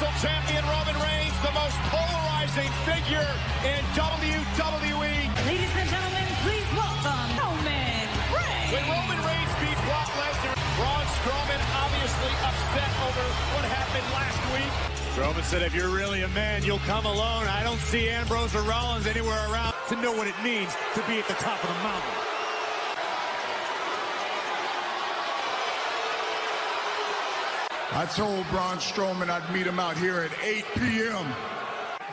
Universal Champion Roman Reigns, the most polarizing figure in WWE. Ladies and gentlemen, please welcome Roman Reigns. When Roman Reigns beat Brock Lesnar, Braun Strowman obviously upset over what happened last week. Strowman said, if you're really a man, you'll come alone. I don't see Ambrose or Rollins anywhere around to know what it means to be at the top of the mountain. I told Braun Strowman I'd meet him out here at 8 p.m.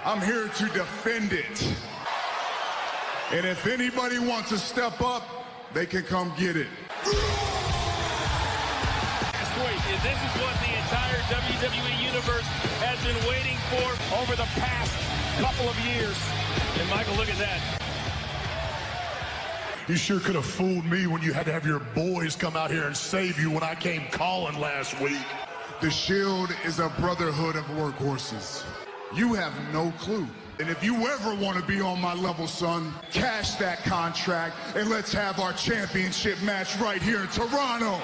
I'm here to defend it. And if anybody wants to step up, they can come get it. This is what the entire WWE Universe has been waiting for over the past couple of years. And Michael, look at that. You sure could have fooled me when you had to have your boys come out here and save you when I came calling last week. The Shield is a brotherhood of workhorses. You have no clue. And if you ever want to be on my level, son, cash that contract and let's have our championship match right here in Toronto.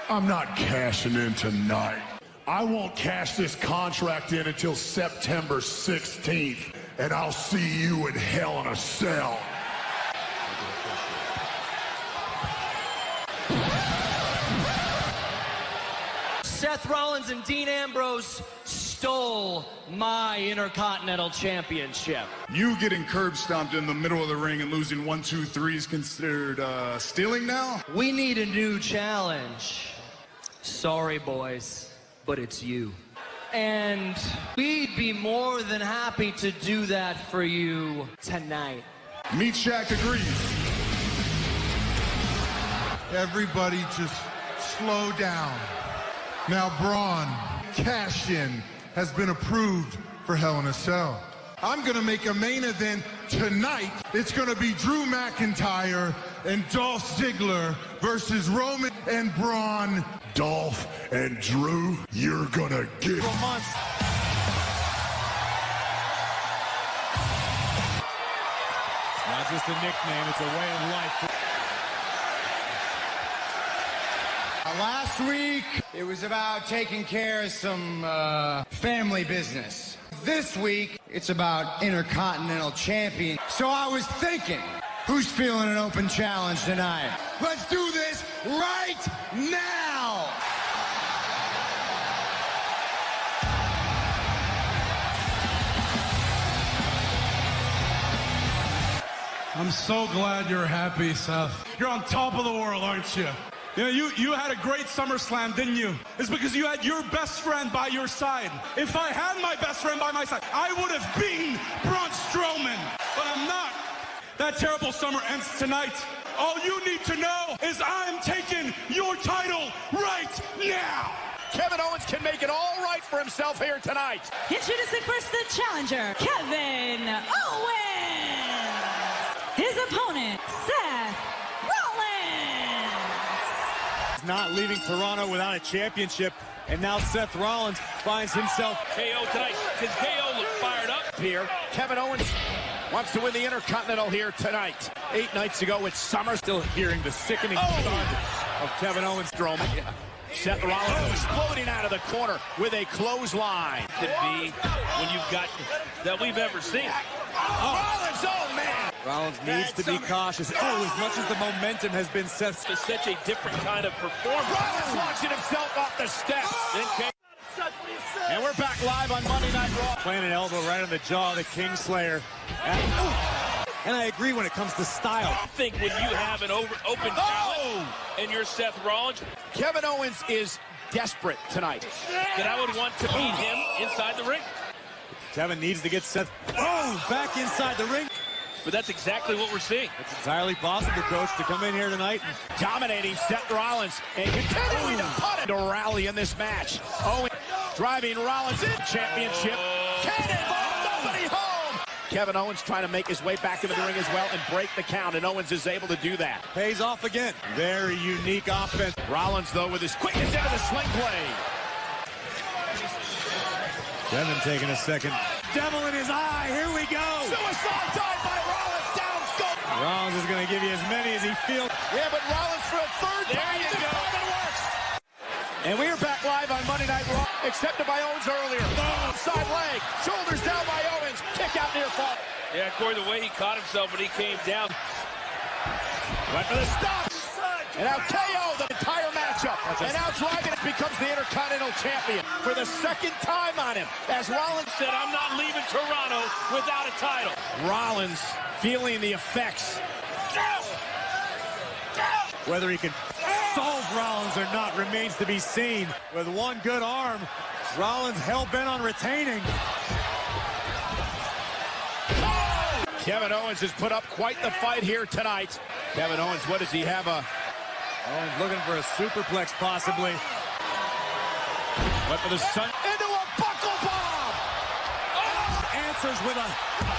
I'm not cashing in tonight. I won't cash this contract in until September 16th, and I'll see you in Hell in a Cell. Seth Rollins and Dean Ambrose stole my Intercontinental Championship. You getting curb stomped in the middle of the ring and losing 1, 2, 3 is considered stealing now? We need a new challenge. Sorry, boys, but it's you. And we'd be more than happy to do that for you tonight. Meat Shack agrees. Everybody just slow down. Now, Braun, cash-in has been approved for Hell in a Cell. I'm going to make a main event tonight. It's going to be Drew McIntyre and Dolph Ziggler versus Roman and Braun. Dolph and Drew, you're going to get it. Not just a nickname, it's a way of life. Last week, it was about taking care of some family business. This week, it's about Intercontinental Champion. So I was thinking, who's feeling an open challenge tonight? Let's do this right now! I'm so glad you're happy, Seth. You're on top of the world, aren't you? You know, you had a great SummerSlam, didn't you? It's because you had your best friend by your side. If I had my best friend by my side, I would have beaten Braun Strowman. But I'm not. That terrible summer ends tonight. All you need to know is I'm taking your title right now. Kevin Owens can make it all right for himself here tonight. Introducing first the challenger, Kevin Owens. His opponent, Seth Rollins. He's not leaving Toronto without a championship, and now Seth Rollins finds himself KO tonight. Does KO look fired up here? Kevin Owens wants to win the Intercontinental here tonight. 8 nights ago at Summer. still hearing the sickening thud of Kevin Owens. Strowman. Yeah. Seth Rollins exploding out of the corner with a clothesline. Could be when you've got that we've ever seen. Rollins, oh man! Rollins needs to be cautious. Oh, as much as the momentum has been set. It's such a different kind of performance. Rollins launching himself off the steps. And we're back live on Monday Night Raw. Playing an elbow right on the jaw of the Kingslayer. And I agree when it comes to style. I think when you have an open challenge and you're Seth Rollins, Kevin Owens is desperate tonight. that I would want to beat him inside the ring. Kevin needs to get Seth back inside the ring. But that's exactly what we're seeing. It's entirely possible, Coach, to come in here tonight and Dominating Seth Rollins and continuing to put it to rally in this match. Owens driving Rollins in championship. Cannonball, nobody home. Kevin Owens trying to make his way back into the ring as well and break the count, and Owens is able to do that. pays off again. Very unique offense. Rollins, though, with his quickness into the sling play. Kevin taking a second. Devil in his eye. Here we go. Suicide dive by Rollins. Down, go. Rollins is going to give you as many as he feels. Yeah, but Rollins for a third time. There you go. It works. And we are back live on Monday Night Raw. accepted by Owens earlier. Oh, side leg, shoulders down by Owens. Kick out near fall. Yeah, Corey, the way he caught himself when he came down. Went for the stop. And now KO the entire matchup. And now driving it becomes the Intercontinental Champion for the second time on him. As Rollins Said, I'm not leaving Toronto without a title. Rollins feeling the effects. Whether he can solve Rollins or not remains to be seen. With one good arm, Rollins hell-bent on retaining. Kevin Owens has put up quite the fight here tonight. Kevin Owens, what does he have? Owens looking for a superplex, possibly. Went for the sun. Into a buckle bomb! Answers with a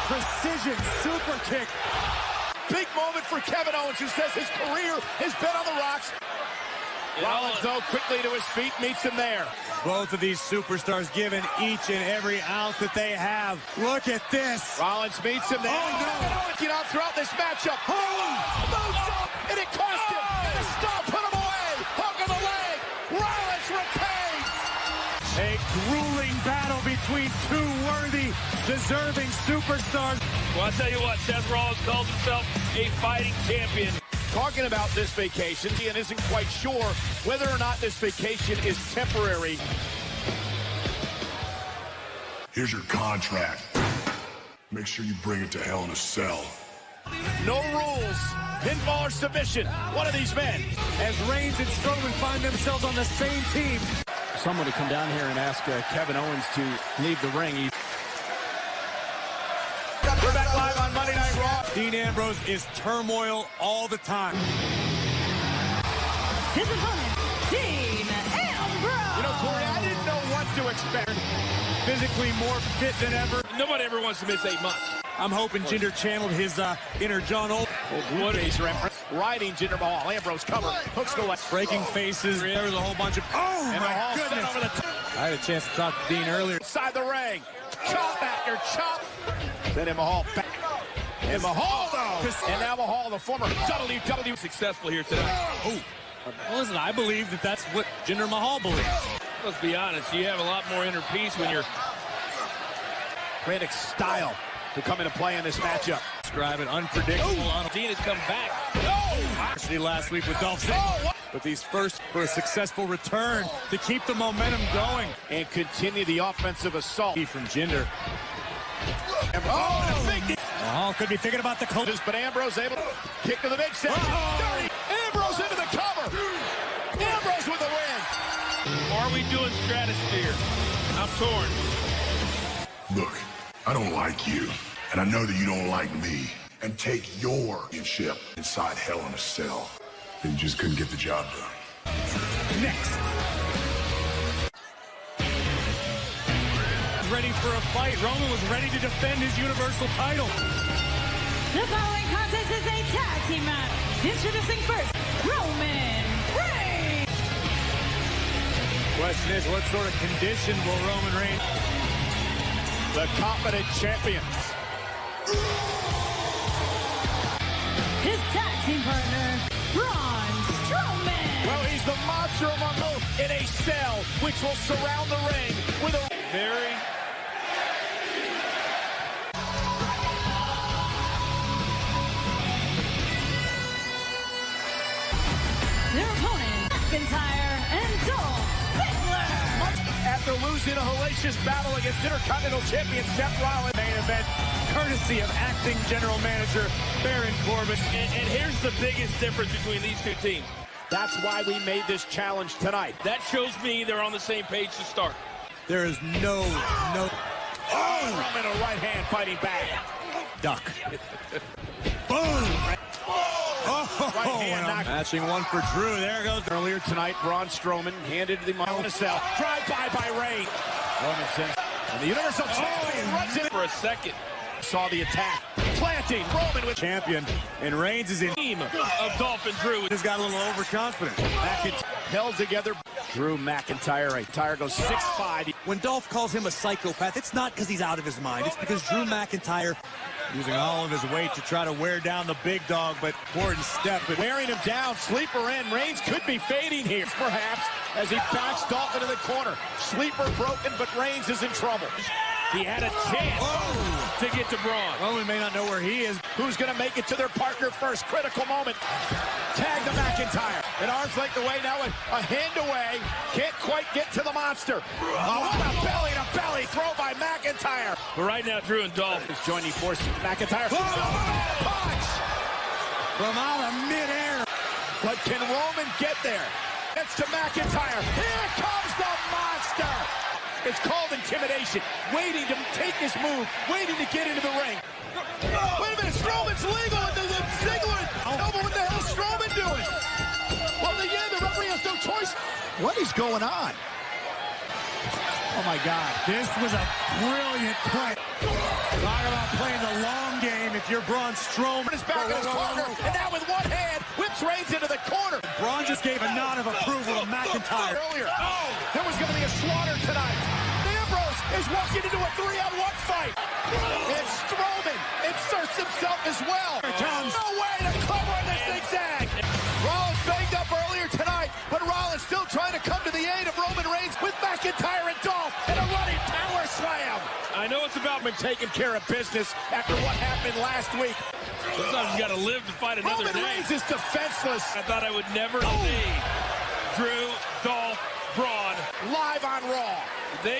precision super kick. Big moment for Kevin Owens, who says his career has been on the rocks. Rollins, though, quickly to his feet, meets him there. Both of these superstars giving each and every ounce that they have. Look at this. Rollins meets him there. Oh, no. Kevin Owens, you know, throughout this matchup. And it cost him. And the stomp put him away. Hook on the leg. Rollins retains. A grueling battle between two worthy, deserving superstars. Well, I'll tell you what, Seth Rollins calls himself a fighting champion. Talking about this vacation, and isn't quite sure whether or not this vacation is temporary. Here's your contract. Make sure you bring it to Hell in a Cell. No rules. Pinfall or submission. One of these men. As Reigns and Strowman find themselves on the same team. Someone to come down here and ask Kevin Owens to leave the ring. We're back live on Monday Night Raw. Dean Ambrose is turmoil all the time. His opponent, Dean Ambrose. You know, Corey, I didn't know what to expect. Physically more fit than ever. Nobody ever wants to miss 8 months. I'm hoping Jinder channeled his inner John Old. Blue Jays reference. Riding Jinder Mahal. Ambrose cover. Hooks the left. Breaking faces. There was a whole bunch of... Oh, And my Mahal goodness. over the top. I had a chance to talk to Dean earlier. Inside the ring. Chop after chop. Then Mahal back. And Mahal, though. And now Mahal, the former WWE Successful here tonight. Oh. Well, listen, I believe that that's what Jinder Mahal believes. Let's be honest, you have a lot more inner peace when you're... Frantic style to come into play in this matchup. Describe it unpredictable. Dean has come back. Actually, last week with Dolph Ziggler. But these first for a successful return to keep the momentum going. And continue the offensive assault. From Jinder. Mahal could be thinking about the coaches. But Ambrose able to kick to the big set. Ambrose into the cover. Ambrose with the win. Are we doing stratosphere? I'm torn. Look, I don't like you, and I know that you don't like me. And take your ship inside Hell in a Cell. And you just couldn't get the job done. Next. Ready for a fight. Roman was ready to defend his Universal title. The following contest is a tag team match. Introducing first, Roman Reigns. Question is, what sort of condition will Roman Reigns? The competent champion. His tag team partner, Braun Strowman. Well, he's the monster among them in a cell, which will surround the ring with a Very... Their opponent, McIntyre and Dolph Ziggler. After losing a hellacious battle against Intercontinental Champion Seth Rollins. Main event, courtesy of acting general manager Baron Corbin. And here's the biggest difference between these two teams. That's why we made this challenge tonight. That shows me they're on the same page to start. There is no... Oh! Roman, a right hand fighting back. Duck. Boom! Right hand knock. Matching one for Drew. There goes. Earlier tonight, Braun Strowman handed the Hell in a Cell. Drive-by by Reigns. Roman says, and the Universal Champion runs in For a second. Saw the attack. Planting Roman with champion. And Reigns is in Team of Dolph and Drew. Just got a little overconfident. McIntyre held together. Drew McIntyre. McIntyre goes 6'5". When Dolph calls him a psychopath, it's not because he's out of his mind. It's because Drew McIntyre Using all of his weight to try to wear down the big dog, but important step. Wearing him down, sleeper in. Reigns could be fading here, perhaps, as he backs Dolphin in the corner. Sleeper broken, but Reigns is in trouble. He had a chance to get to Braun. Roman may not know where he is. Who's going to make it to their partner first? Critical moment. Tag to McIntyre. An arm's length away, now a hand away. Can't quite get to the monster. Oh, what a belly-to-belly throw by McIntyre. But right now, Drew and Dolph is joining forces. McIntyre. Punch From out of midair. But can Roman get there? Gets to McIntyre. Here comes the monster. It's called intimidation. Waiting to take his move. Waiting to get into the ring. Wait a minute. Strowman's legal. And the Ziggler. Oh, but what the hell is Strowman doing? Well, the referee has no choice. What is going on? Oh, my God. This was a brilliant play. Talk about playing the long game if you're Braun Strowman. Is back in his partner. And now with one hand, whips Reigns into the corner. Braun just gave a nod of approval to McIntyre. Earlier. Oh, there was going to be a slaughter tonight. Ambrose is walking into a 3-on-1 fight. And Strowman inserts himself as well. No way to cover in the zigzag. Rollins banged up earlier tonight, but Rollins still trying to come to the aid of Roman Reigns with McIntyre and Dolph and a running power slam. I know it's about Been taking care of business after what happened last week. Sometimes you got to live to fight another Roman day. Reigns is defenseless. I thought I would never see Drew, Dolph, Braun Live on Raw. They